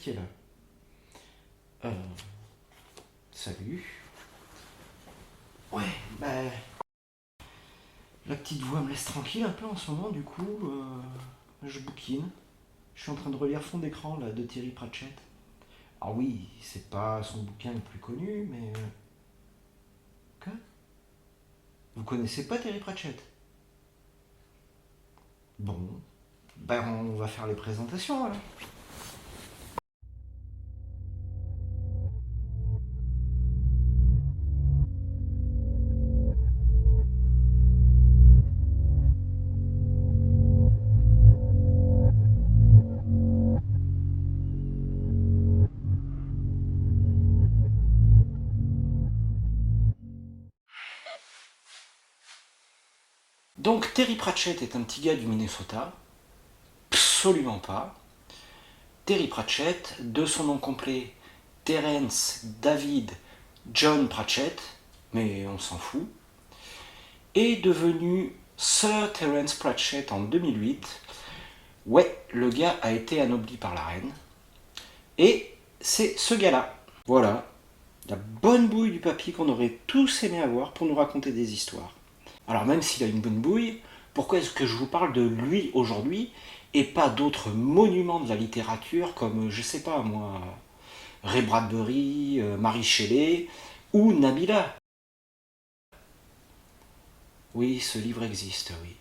qui est là. Euh, salut. Ouais, bah... La petite voix me laisse tranquille un peu en ce moment, du coup, je bouquine. Je suis en train de relire Fond d'écran, là, de Terry Pratchett. Ah oui, c'est pas son bouquin le plus connu, mais... Quoi? Vous connaissez pas Terry Pratchett? Bon, ben on va faire les présentations, alors. Donc Terry Pratchett est un petit gars du Minnesota. Absolument pas. Terry Pratchett, de son nom complet, Terence David John Pratchett, mais on s'en fout, est devenu Sir Terence Pratchett en 2008. Ouais, le gars a été anobli par la reine. Et c'est ce gars-là. Voilà, la bonne bouille du papy qu'on aurait tous aimé avoir pour nous raconter des histoires. Alors même s'il a une bonne bouille, pourquoi est-ce que je vous parle de lui aujourd'hui et pas d'autres monuments de la littérature comme, je sais pas moi, Ray Bradbury, Mary Shelley ou Nabila? Oui, ce livre existe, oui.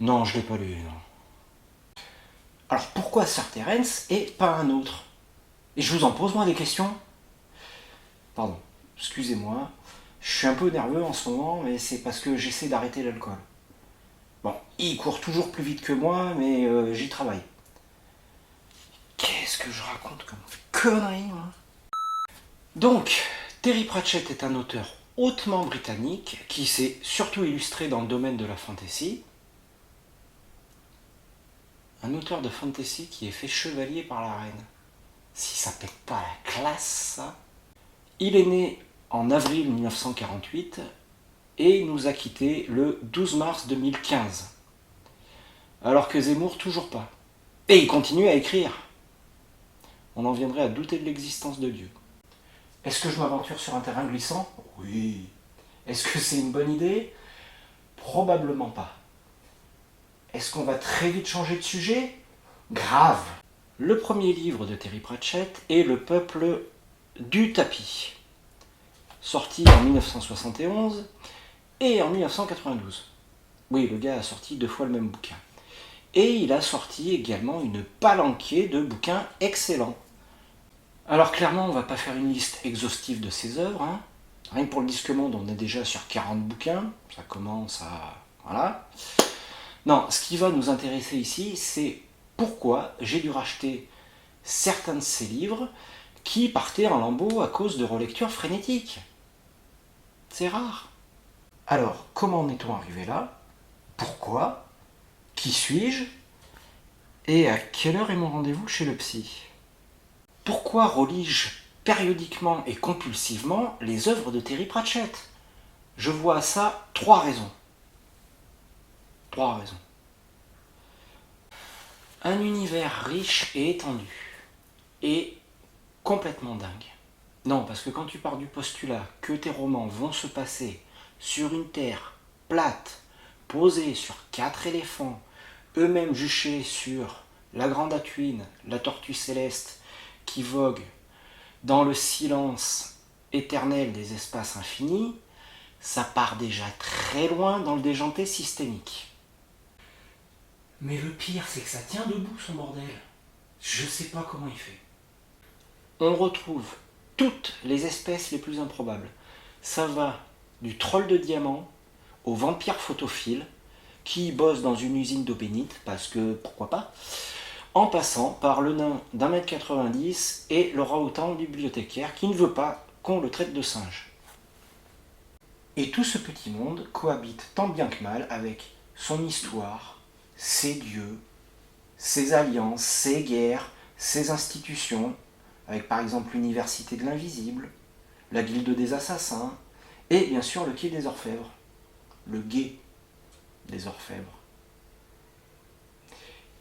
Non, je l'ai pas lu, non. Alors pourquoi Sir Terence et pas un autre? Et je vous en pose moi des questions? Pardon, excusez-moi. Je suis un peu nerveux en ce moment, mais c'est parce que j'essaie d'arrêter l'alcool. Bon, il court toujours plus vite que moi, mais j'y travaille. Qu'est-ce que je raconte comme connerie, moi? Donc, Terry Pratchett est un auteur hautement britannique qui s'est surtout illustré dans le domaine de la fantasy. Un auteur de fantasy qui est fait chevalier par la reine. Si ça pète pas la classe, ça. Il est né en avril 1948 et il nous a quittés le 12 mars 2015. Alors que Zemmour, toujours pas. Et il continue à écrire. On en viendrait à douter de l'existence de Dieu. Est-ce que je m'aventure sur un terrain glissant? Oui. Est-ce que c'est une bonne idée? Probablement pas. Est-ce qu'on va très vite changer de sujet? Grave. Le premier livre de Terry Pratchett est Le peuple du tapis, sorti en 1971 et en 1992. Oui, le gars a sorti 2 fois le même bouquin. Et il a sorti également une palanquée de bouquins excellents. Alors clairement, on ne va pas faire une liste exhaustive de ses œuvres. Hein. Rien que pour le Disque Monde, on est déjà sur 40 bouquins. Ça commence à... Voilà. Non, ce qui va nous intéresser ici, c'est pourquoi j'ai dû racheter certains de ses livres qui partaient en lambeaux à cause de relectures frénétiques. C'est rare. Alors, comment en est-on arrivé là? Pourquoi? Qui suis-je? Et à quelle heure est mon rendez-vous chez le psy? Pourquoi relis-je périodiquement et compulsivement les œuvres de Terry Pratchett? Je vois à ça 3 raisons. 3 raisons. Un univers riche et étendu. Et complètement dingue. Non, parce que quand tu pars du postulat que tes romans vont se passer sur une terre plate, posée sur 4 éléphants, eux-mêmes juchés sur la grande Atuine, la tortue céleste, qui vogue dans le silence éternel des espaces infinis, ça part déjà très loin dans le déjanté systémique. Mais le pire, c'est que ça tient debout, son bordel. Je sais pas comment il fait. On retrouve toutes les espèces les plus improbables. Ça va du troll de diamant au vampire photophile qui bosse dans une usine d'eau bénite, parce que pourquoi pas, en passant par le nain d'1,90 m et le orang-outan bibliothécaire qui ne veut pas qu'on le traite de singe. Et tout ce petit monde cohabite tant bien que mal avec son histoire, ses dieux, ses alliances, ses guerres, ses institutions, avec par exemple l'Université de l'Invisible, la Guilde des Assassins, et bien sûr le Quai des Orfèvres, le guet des Orfèvres.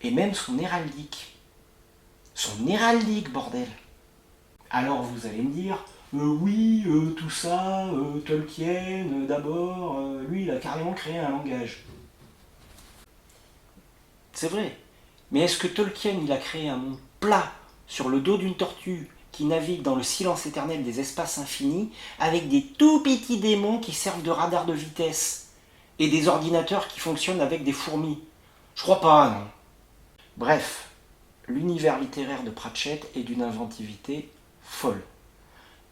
Et même son héraldique, son héraldique, bordel. Alors vous allez me dire, oui, tout ça, Tolkien, d'abord, lui, il a carrément créé un langage. C'est vrai. Mais est-ce que Tolkien, il a créé un monde plat, sur le dos d'une tortue, qui navigue dans le silence éternel des espaces infinis, avec des tout petits démons qui servent de radar de vitesse, et des ordinateurs qui fonctionnent avec des fourmis? Je crois pas, non. Bref, l'univers littéraire de Pratchett est d'une inventivité folle.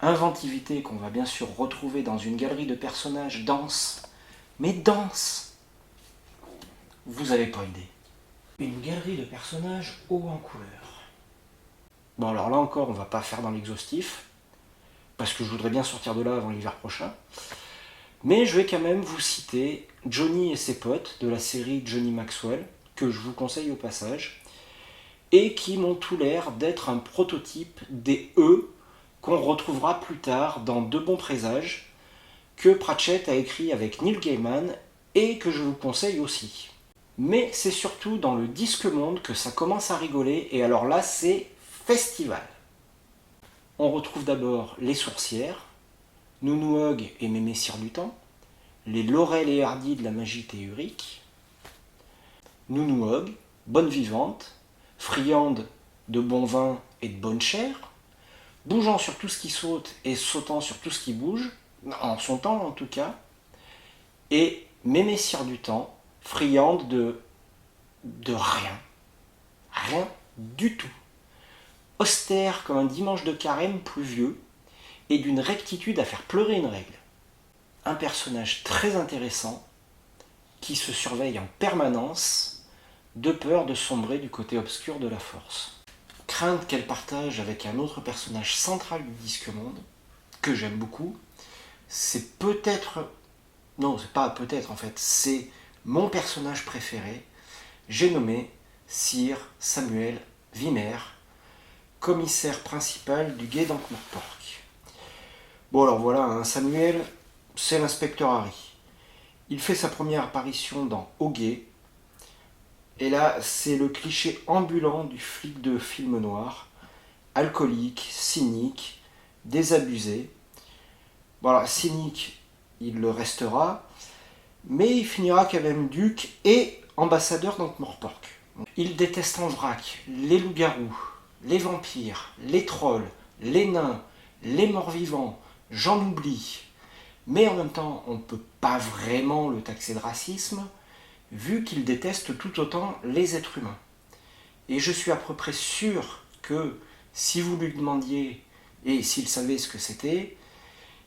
Inventivité qu'on va bien sûr retrouver dans une galerie de personnages denses, mais denses. Vous n'avez pas idée. Une galerie de personnages haut en couleur. Bon, alors là encore, on va pas faire dans l'exhaustif, parce que je voudrais bien sortir de là avant l'hiver prochain. Mais je vais quand même vous citer Johnny et ses potes de la série Johnny Maxwell, que je vous conseille au passage, et qui m'ont tout l'air d'être un prototype des E qu'on retrouvera plus tard dans De bons présages, que Pratchett a écrit avec Neil Gaiman et que je vous conseille aussi. Mais c'est surtout dans le Disque Monde que ça commence à rigoler, et alors là c'est festival. On retrouve d'abord les sourcières, Nounouog et Mémé Cire du Temps, les Laurel et Hardy de la magie théurique, Nounouog, bonne vivante, friande de bon vin et de bonne chair, bougeant sur tout ce qui saute et sautant sur tout ce qui bouge, en son temps en tout cas, et Mémé Cire du Temps, friande de rien. Rien du tout. Austère comme un dimanche de carême pluvieux, et d'une rectitude à faire pleurer une règle. Un personnage très intéressant, qui se surveille en permanence, de peur de sombrer du côté obscur de la force. Crainte qu'elle partage avec un autre personnage central du Disque Monde, que j'aime beaucoup, c'est peut-être... Non, c'est pas peut-être en fait, c'est mon personnage préféré. J'ai nommé Sir Samuel Vimer, commissaire principal du guet d'Ankh-Morpork. Bon alors voilà, hein, Samuel, c'est l'inspecteur Harry. Il fait sa première apparition dans Au guet, et là c'est le cliché ambulant du flic de film noir, alcoolique, cynique, désabusé. Voilà, cynique, il le restera, mais il finira quand même duc et ambassadeur d'Ankh-Morpork. Il déteste en vrac les loups-garous, les vampires, les trolls, les nains, les morts-vivants, j'en oublie. Mais en même temps, on ne peut pas vraiment le taxer de racisme, vu qu'il déteste tout autant les êtres humains. Et je suis à peu près sûr que si vous lui demandiez, et s'il savait ce que c'était,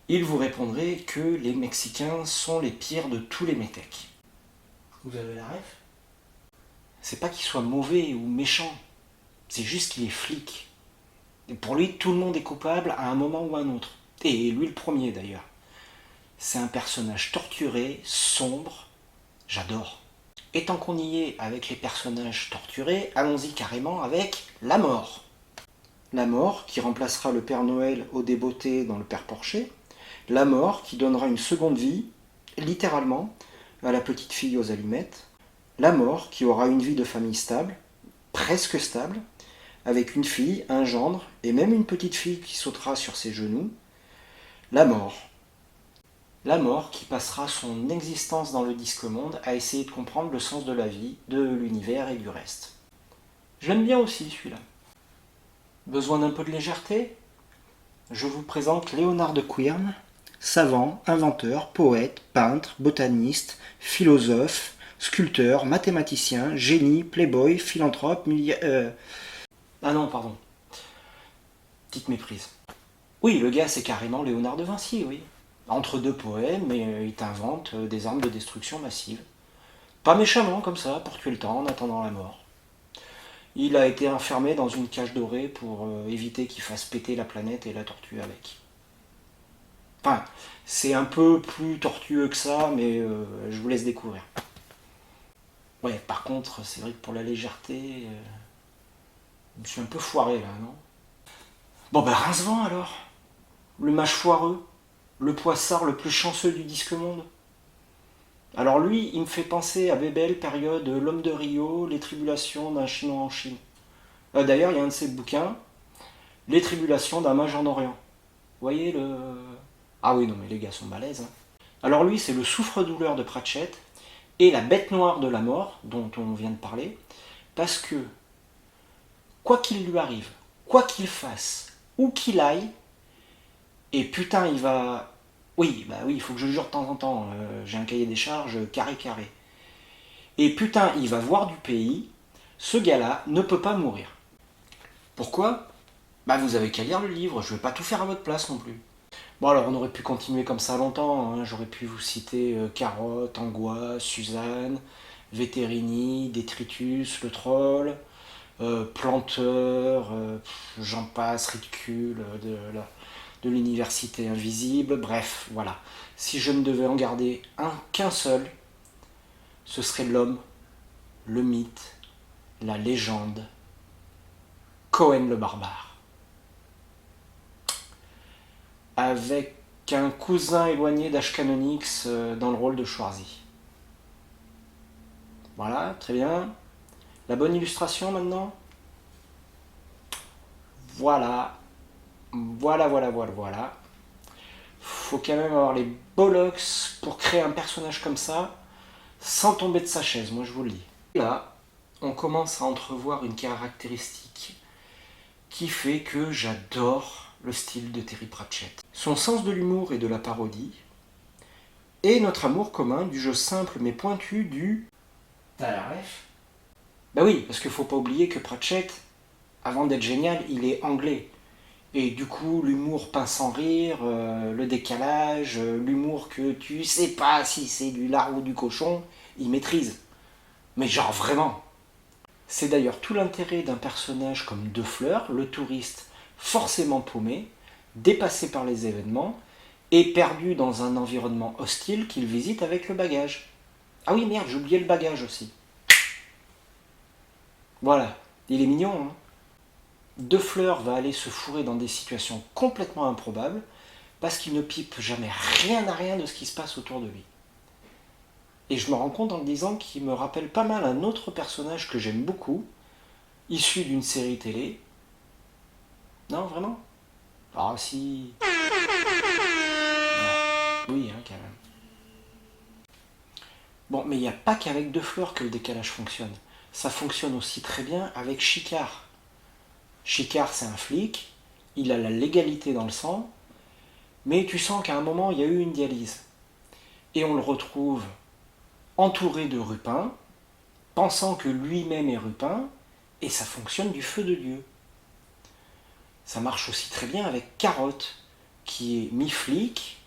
il vous répondrait que les Mexicains sont les pires de tous les métèques. Vous avez la ref? C'est pas qu'il soit mauvais ou méchant, c'est juste qu'il est flic. Et pour lui, tout le monde est coupable à un moment ou à un autre. Et lui le premier d'ailleurs. C'est un personnage torturé, sombre, j'adore. Et tant qu'on y est avec les personnages torturés, allons-y carrément avec la mort. La mort qui remplacera le Père Noël au débeauté dans le Père Porcher. La mort qui donnera une seconde vie, littéralement, à la petite fille aux allumettes. La mort qui aura une vie de famille stable, presque stable, avec une fille, un gendre et même une petite fille qui sautera sur ses genoux. La mort. La mort qui passera son existence dans le Disque Monde à essayer de comprendre le sens de la vie, de l'univers et du reste. J'aime bien aussi celui-là. Besoin d'un peu de légèreté? Je vous présente Léonard de Quirn, savant, inventeur, poète, peintre, botaniste, philosophe, sculpteur, mathématicien, génie, playboy, philanthrope, Ah non, pardon. Petite méprise. Oui, le gars, c'est carrément Léonard de Vinci, oui. Entre deux poèmes, il t'invente des armes de destruction massive. Pas méchamment, comme ça, pour tuer le temps en attendant la mort. Il a été enfermé dans une cage dorée pour éviter qu'il fasse péter la planète et la tortue avec. Enfin, c'est un peu plus tortueux que ça, mais je vous laisse découvrir. Ouais, par contre, c'est vrai que pour la légèreté, je me suis un peu foiré là, non? Bon ben, Rincevent alors. Le mage foireux, le poissard le plus chanceux du Disque Monde. Alors lui, il me fait penser à Bébel, période L'Homme de Rio, les tribulations d'un Chinois en Chine. D'ailleurs, il y a un de ses bouquins, Les tribulations d'un mage en Orient. Vous voyez le... Ah oui, non mais les gars sont balèzes. Hein. Alors lui, c'est le souffre-douleur de Pratchett et la bête noire de la mort, dont on vient de parler, parce que, quoi qu'il lui arrive, quoi qu'il fasse, où qu'il aille, et putain, il va... Oui, bah oui, il faut que je le jure de temps en temps, j'ai un cahier des charges carré carré. Et putain, il va voir du pays, ce gars-là ne peut pas mourir. Pourquoi? Bah vous avez qu'à lire le livre, je vais pas tout faire à votre place non plus. Bon alors on aurait pu continuer comme ça longtemps, hein. J'aurais pu vous citer Carotte, Angoisse, Suzanne, Vétérini, Détritus, le troll, Planteur, j'en passe, Ridicule, de l'université invisible, bref, voilà. Si je ne devais en garder qu'un seul, ce serait l'homme, le mythe, la légende, Cohen le barbare. Avec un cousin éloigné d'Ashkanonix dans le rôle de Schwarzy. Voilà, très bien. La bonne illustration maintenant. Voilà. Voilà. Faut quand même avoir les bollocks pour créer un personnage comme ça, sans tomber de sa chaise, moi je vous le dis. Là, on commence à entrevoir une caractéristique qui fait que j'adore le style de Terry Pratchett. Son sens de l'humour et de la parodie, et notre amour commun du jeu simple mais pointu du... T'as la ref? Bah oui, parce qu'il faut pas oublier que Pratchett, avant d'être génial, il est anglais. Et du coup, l'humour pince sans rire, le décalage, l'humour que tu sais pas si c'est du lard ou du cochon, il maîtrise. Mais genre vraiment. C'est d'ailleurs tout l'intérêt d'un personnage comme Deux Fleurs, le touriste forcément paumé, dépassé par les événements, et perdu dans un environnement hostile qu'il visite avec le bagage. Ah oui merde, j'ai oublié le bagage aussi. Voilà, il est mignon, hein. Deux Fleurs va aller se fourrer dans des situations complètement improbables parce qu'il ne pipe jamais rien à rien de ce qui se passe autour de lui. Et je me rends compte en le disant qu'il me rappelle pas mal un autre personnage que j'aime beaucoup, issu d'une série télé. Non, vraiment? Ah si... Oui, hein, quand même. Bon, mais il n'y a pas qu'avec Deux Fleurs que le décalage fonctionne. Ça fonctionne aussi très bien avec Chicard. Chicard, c'est un flic, il a la légalité dans le sang, mais tu sens qu'à un moment, il y a eu une dialyse. Et on le retrouve entouré de rupins, pensant que lui-même est rupin, et ça fonctionne du feu de Dieu. Ça marche aussi très bien avec Carotte, qui est mi-flic,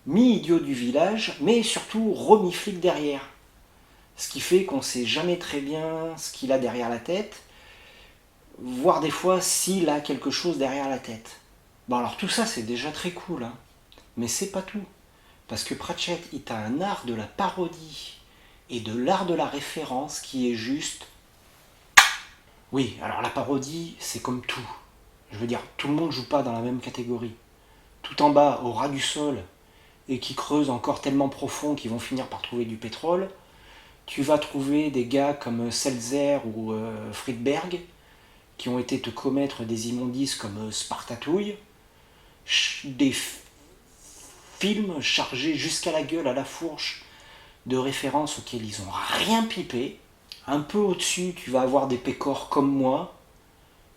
mi-idiot du village, mais surtout remi-flic derrière. Ce qui fait qu'on ne sait jamais très bien ce qu'il a derrière la tête, voire des fois s'il a quelque chose derrière la tête. Bon alors tout ça c'est déjà très cool, hein. Mais c'est pas tout. Parce que Pratchett, il a un art de la parodie et de l'art de la référence qui est juste... Oui, alors la parodie, c'est comme tout. Je veux dire, tout le monde ne joue pas dans la même catégorie. Tout en bas, au ras du sol, et qui creusent encore tellement profond qu'ils vont finir par trouver du pétrole, tu vas trouver des gars comme Seltzer ou Friedberg, qui ont été te commettre des immondices comme Spartatouille, des films chargés jusqu'à la gueule, à la fourche, de références auxquelles ils ont rien pipé. Un peu au-dessus, tu vas avoir des pécores comme moi,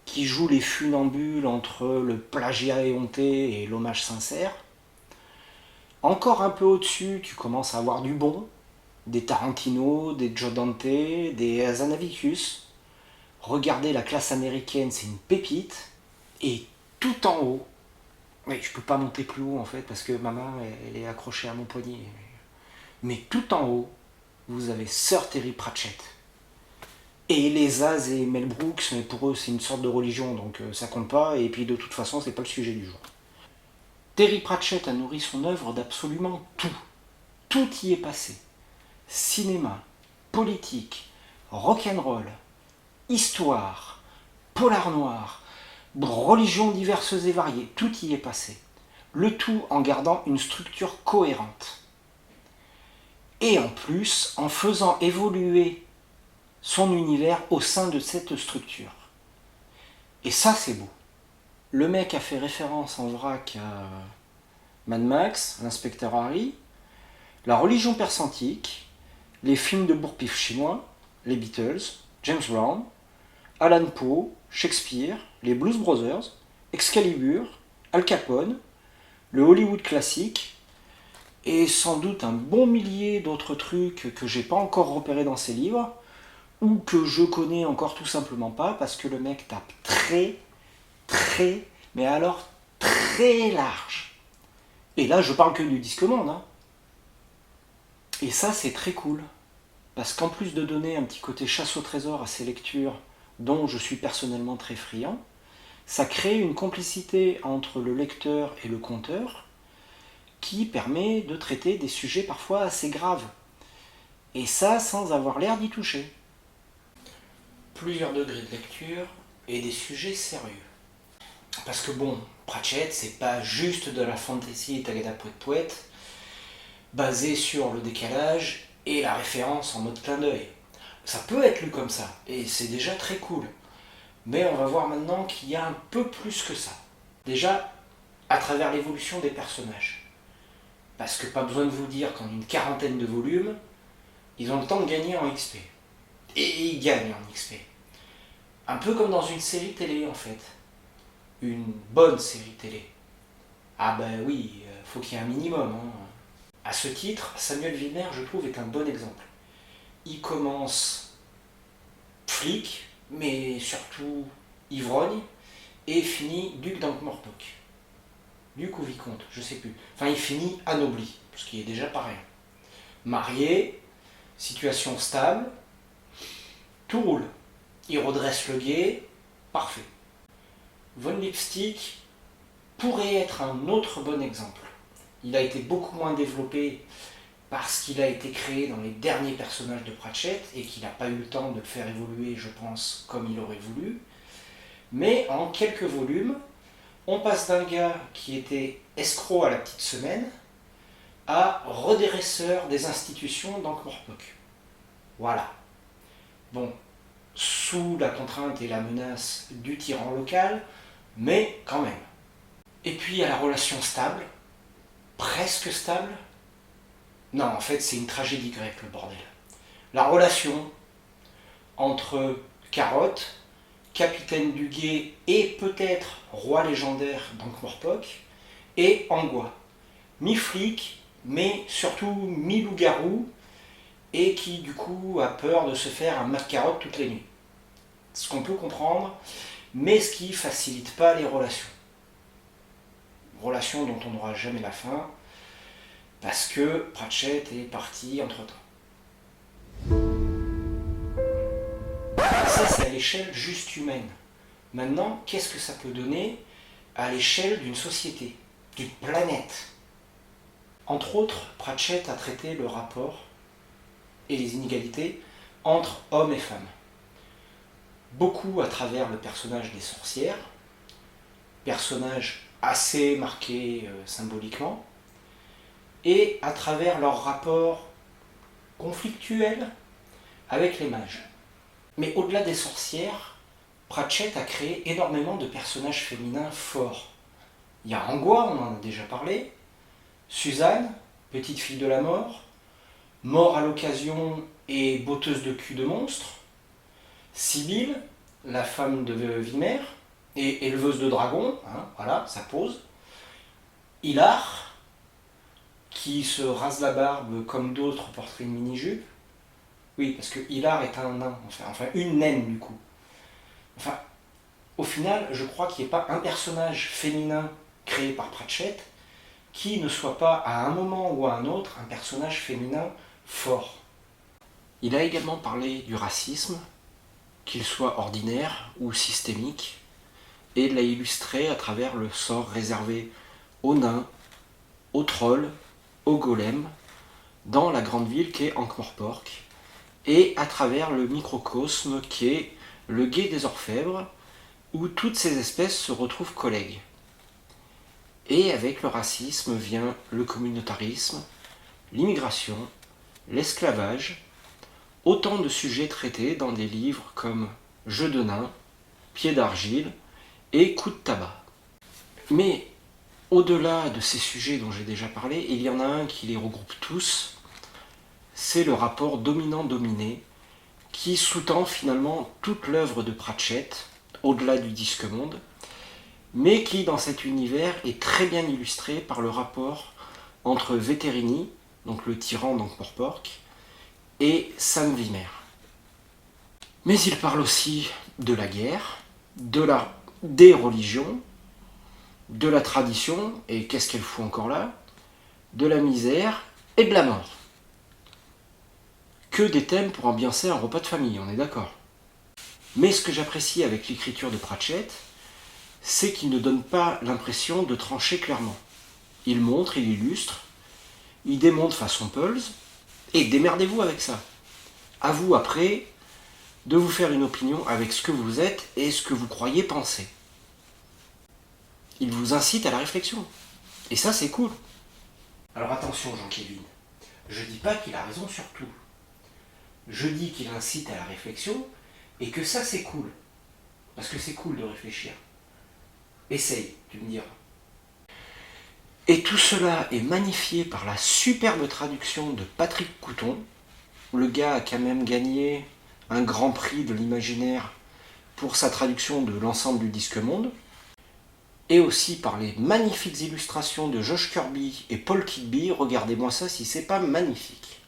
qui jouent les funambules entre le plagiat éhonté et l'hommage sincère. Encore un peu au-dessus, tu commences à avoir du bon, des Tarantino, des Joe Dante, des Hazanavicius. Regardez la classe américaine, c'est une pépite. Et tout en haut, oui, je peux pas monter plus haut en fait parce que ma main elle est accrochée à mon poignet. Mais tout en haut, vous avez Sir Terry Pratchett. Et les As et Mel Brooks, pour eux c'est une sorte de religion donc ça compte pas. Et puis de toute façon c'est pas le sujet du jour. Terry Pratchett a nourri son œuvre d'absolument tout. Tout y est passé. Cinéma, politique, rock'n'roll, histoire, polar noir, religions diverses et variées, tout y est passé. Le tout en gardant une structure cohérente. Et en plus, en faisant évoluer son univers au sein de cette structure. Et ça, c'est beau. Le mec a fait référence en vrac à Mad Max, l'inspecteur Harry, la religion persantique, les films de bourre-pif chinois, les Beatles, James Brown, Alan Poe, Shakespeare, les Blues Brothers, Excalibur, Al Capone, le Hollywood classique, et sans doute un bon millier d'autres trucs que j'ai pas encore repérés dans ces livres, ou que je connais encore tout simplement pas, parce que le mec tape très, mais alors très large. Et là, je parle que du Discommande, hein. Et ça, c'est très cool. Parce qu'en plus de donner un petit côté chasse au trésor à ces lectures, dont je suis personnellement très friand, ça crée une complicité entre le lecteur et le conteur qui permet de traiter des sujets parfois assez graves. Et ça, sans avoir l'air d'y toucher. Plusieurs degrés de lecture et des sujets sérieux. Parce que bon, Pratchett, c'est pas juste de la fantasy tagada poète basée sur le décalage et la référence en mode clin d'œil. Ça peut être lu comme ça, et c'est déjà très cool. Mais on va voir maintenant qu'il y a un peu plus que ça. Déjà, à travers l'évolution des personnages. Parce que pas besoin de vous dire qu'en une quarantaine de volumes, ils ont le temps de gagner en XP. Et ils gagnent en XP. Un peu comme dans une série télé en fait. Une bonne série télé. Ah ben oui, faut qu'il y ait un minimum. Hein. À ce titre, Samuel Vilner, je trouve, est un bon exemple. Il commence flic, mais surtout ivrogne, et finit duc d'Ankh-Morpork. Duc ou vicomte, je sais plus. Enfin, il finit anobli, ce qui est déjà pas rien. Marié, situation stable, tout roule. Il redresse le guet, parfait. Von Lipstick pourrait être un autre bon exemple. Il a été beaucoup moins développé parce qu'il a été créé dans les derniers personnages de Pratchett et qu'il n'a pas eu le temps de le faire évoluer, je pense, comme il aurait voulu. Mais en quelques volumes, on passe d'un gars qui était escroc à la petite semaine à redresseur des institutions d'Ankh-Morpork. Voilà. Bon, sous la contrainte et la menace du tyran local, mais quand même. Et puis il y a la relation stable, presque stable. Non, en fait, c'est une tragédie grecque, le bordel. La relation entre Carotte, capitaine du guet et peut-être roi légendaire d'Ankh-Morpork, et Angua, mi-flic, mais surtout mi-loup-garou, et qui du coup a peur de se faire un Mac-Carotte toutes les nuits. Ce qu'on peut comprendre, mais ce qui ne facilite pas les relations. Relations dont on n'aura jamais la fin, parce que Pratchett est parti entre-temps. Ça, c'est à l'échelle juste humaine. Maintenant, qu'est-ce que ça peut donner à l'échelle d'une société, d'une planète? Entre autres, Pratchett a traité le rapport et les inégalités entre hommes et femmes. Beaucoup à travers le personnage des sorcières, personnage assez marqué symboliquement, et à travers leur rapport conflictuel avec les mages. Mais au-delà des sorcières, Pratchett a créé énormément de personnages féminins forts. Il y a Angua, on en a déjà parlé, Suzanne, petite fille de la mort à l'occasion et botteuse de cul de monstre, Sibylle, la femme de Vimer, et éleveuse de dragons, hein, voilà, ça pose, Hilar, qui se rase la barbe comme d'autres porteraient une mini-jupe. Oui, parce que Hilar est un nain, enfin une naine du coup. Enfin, au final, je crois qu'il n'y ait pas un personnage féminin créé par Pratchett qui ne soit pas à un moment ou à un autre un personnage féminin fort. Il a également parlé du racisme, qu'il soit ordinaire ou systémique, et l'a illustré à travers le sort réservé aux nains, aux trolls, aux golems, dans la grande ville qu'est Ankh-Morpork, et à travers le microcosme qu'est le guet des orfèvres, où toutes ces espèces se retrouvent collègues. Et avec le racisme vient le communautarisme, l'immigration, l'esclavage, autant de sujets traités dans des livres comme Jeux de nains, Pieds d'argile et Coup de tabac. Mais au-delà de ces sujets dont j'ai déjà parlé, il y en a un qui les regroupe tous, c'est le rapport dominant-dominé qui sous-tend finalement toute l'œuvre de Pratchett, au-delà du disque-monde, mais qui dans cet univers est très bien illustré par le rapport entre Veterini, donc le tyran d'Ankh-Morpork, et Sam Wimmer. Mais il parle aussi de la guerre, des religions, de la tradition, et qu'est-ce qu'elle fout encore là, de la misère et de la mort. Que des thèmes pour ambiancer un repas de famille, on est d'accord. Mais ce que j'apprécie avec l'écriture de Pratchett, c'est qu'il ne donne pas l'impression de trancher clairement. Il montre, il illustre, il démonte façon Pulse, et démerdez-vous avec ça. À vous après de vous faire une opinion avec ce que vous êtes et ce que vous croyez penser. Il vous incite à la réflexion. Et ça, c'est cool. Alors attention, Jean-Kévin. Je dis pas qu'il a raison sur tout. Je dis qu'il incite à la réflexion et que ça, c'est cool. Parce que c'est cool de réfléchir. Essaye, tu me diras. Et tout cela est magnifié par la superbe traduction de Patrick Couton. Le gars a quand même gagné un grand prix de l'imaginaire pour sa traduction de l'ensemble du disque monde. Et aussi par les magnifiques illustrations de Josh Kirby et Paul Kidby. Regardez-moi ça si c'est pas magnifique.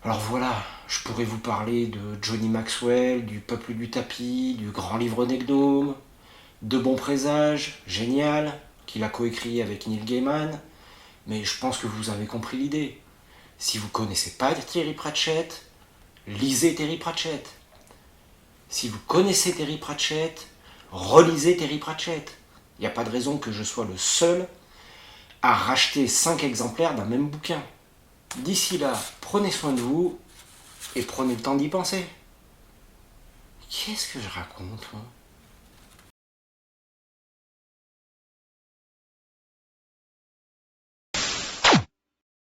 Alors voilà, je pourrais vous parler de Johnny Maxwell, du Peuple du Tapis, du Grand Livre des Gnomes, de Bon Présage, génial, qu'il a coécrit avec Neil Gaiman, mais je pense que vous avez compris l'idée. Si vous ne connaissez pas Terry Pratchett, lisez Terry Pratchett. Si vous connaissez Terry Pratchett, relisez Terry Pratchett. Il n'y a pas de raison que je sois le seul à racheter 5 exemplaires d'un même bouquin. D'ici là, prenez soin de vous et prenez le temps d'y penser. Qu'est-ce que je raconte, moi ?